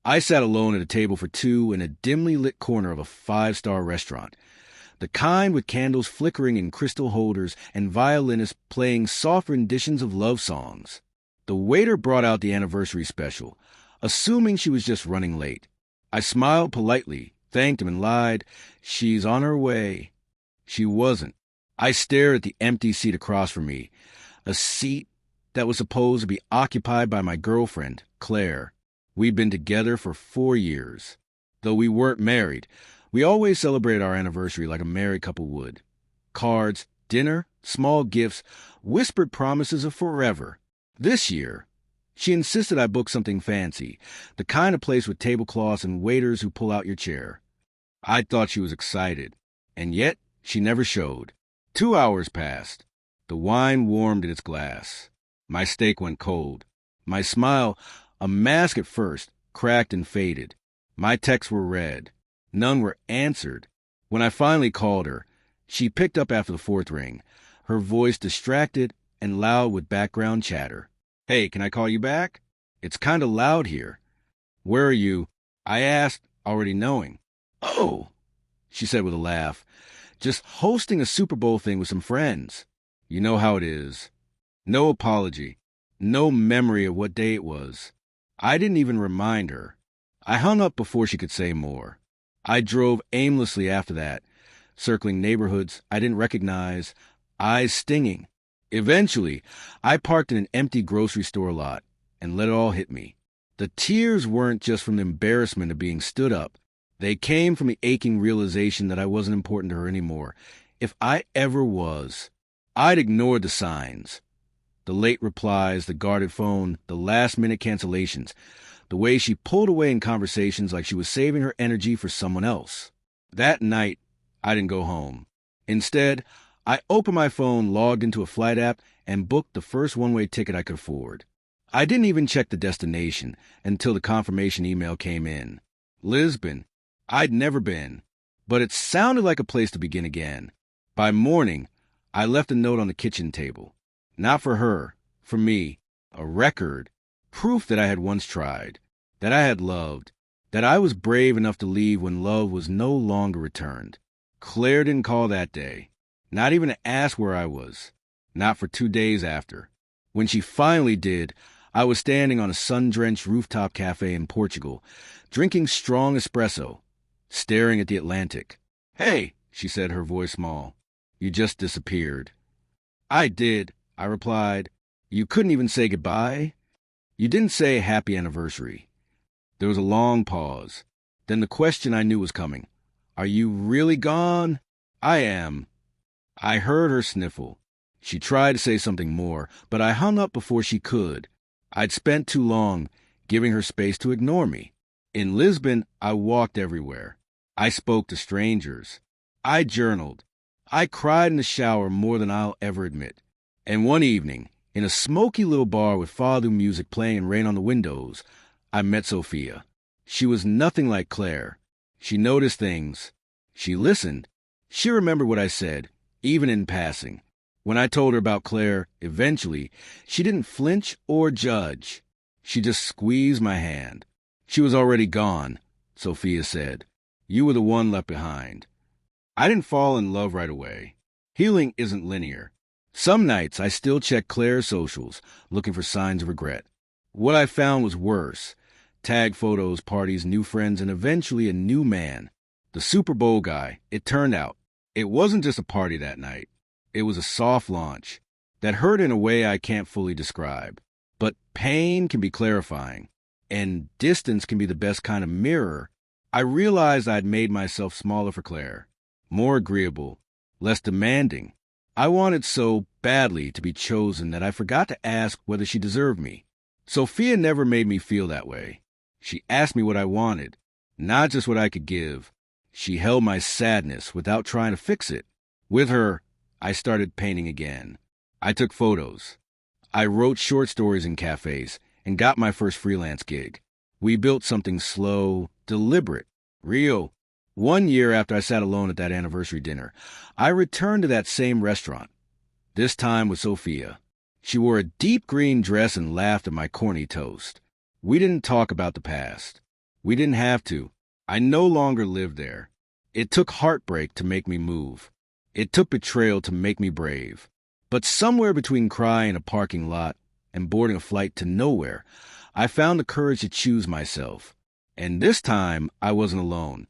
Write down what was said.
I sat alone at a table for two in a dimly lit corner of a five-star restaurant, the kind with candles flickering in crystal holders and violinists playing soft renditions of love songs. The waiter brought out the anniversary special, assuming she was just running late. I smiled politely, thanked him, and lied, "She's on her way." She wasn't. I stared at the empty seat across from me, a seat that was supposed to be occupied by my girlfriend, Claire. We'd been together for 4 years. Though we weren't married, we always celebrated our anniversary like a married couple would. Cards, dinner, small gifts, whispered promises of forever. This year, she insisted I book something fancy, the kind of place with tablecloths and waiters who pull out your chair. I thought she was excited, and yet she never showed. 2 hours passed. The wine warmed in its glass. My steak went cold. My smile, a mask at first, cracked and faded. My texts were read. None were answered. When I finally called her, she picked up after the fourth ring, her voice distracted and loud with background chatter. "Hey, can I call you back? It's kind of loud here." "Where are you?" I asked, already knowing. "Oh," she said with a laugh, "just hosting a Super Bowl thing with some friends. You know how it is." No apology. No memory of what day it was. I didn't even remind her. I hung up before she could say more. I drove aimlessly after that, circling neighborhoods I didn't recognize, eyes stinging. Eventually, I parked in an empty grocery store lot and let it all hit me. The tears weren't just from the embarrassment of being stood up. They came from the aching realization that I wasn't important to her anymore. If I ever was, I'd ignored the signs. The late replies, the guarded phone, the last-minute cancellations, the way she pulled away in conversations like she was saving her energy for someone else. That night, I didn't go home. Instead, I opened my phone, logged into a flight app, and booked the first one-way ticket I could afford. I didn't even check the destination until the confirmation email came in. Lisbon. I'd never been, but it sounded like a place to begin again. By morning, I left a note on the kitchen table. Not for her, for me, a record, proof that I had once tried, that I had loved, that I was brave enough to leave when love was no longer returned. Claire didn't call that day, not even to ask where I was, not for 2 days after. When she finally did, I was standing on a sun-drenched rooftop cafe in Portugal, drinking strong espresso, staring at the Atlantic. "Hey," she said, her voice small, "you just disappeared." "I did," I replied. "You couldn't even say goodbye? You didn't say happy anniversary." There was a long pause. Then the question I knew was coming. "Are you really gone?" "I am." I heard her sniffle. She tried to say something more, but I hung up before she could. I'd spent too long giving her space to ignore me. In Lisbon, I walked everywhere. I spoke to strangers. I journaled. I cried in the shower more than I'll ever admit. And one evening, in a smoky little bar with fado music playing and rain on the windows, I met Sophia. She was nothing like Claire. She noticed things. She listened. She remembered what I said, even in passing. When I told her about Claire, eventually, she didn't flinch or judge. She just squeezed my hand. "She was already gone," Sophia said. "You were the one left behind." I didn't fall in love right away. Healing isn't linear. Some nights I still check Claire's socials, looking for signs of regret. What I found was worse. Tag photos, parties, new friends, and eventually a new man. The Super Bowl guy, it turned out. It wasn't just a party that night. It was a soft launch that hurt in a way I can't fully describe. But pain can be clarifying, and distance can be the best kind of mirror. I realized I'd made myself smaller for Claire, more agreeable, less demanding. I wanted so badly to be chosen that I forgot to ask whether she deserved me. Sophia never made me feel that way. She asked me what I wanted, not just what I could give. She held my sadness without trying to fix it. With her, I started painting again. I took photos. I wrote short stories in cafes and got my first freelance gig. We built something slow, deliberate, real. 1 year after I sat alone at that anniversary dinner, I returned to that same restaurant, this time with Sophia. She wore a deep green dress and laughed at my corny toast. We didn't talk about the past. We didn't have to. I no longer lived there. It took heartbreak to make me move. It took betrayal to make me brave. But somewhere between crying in a parking lot and boarding a flight to nowhere, I found the courage to choose myself. And this time, I wasn't alone.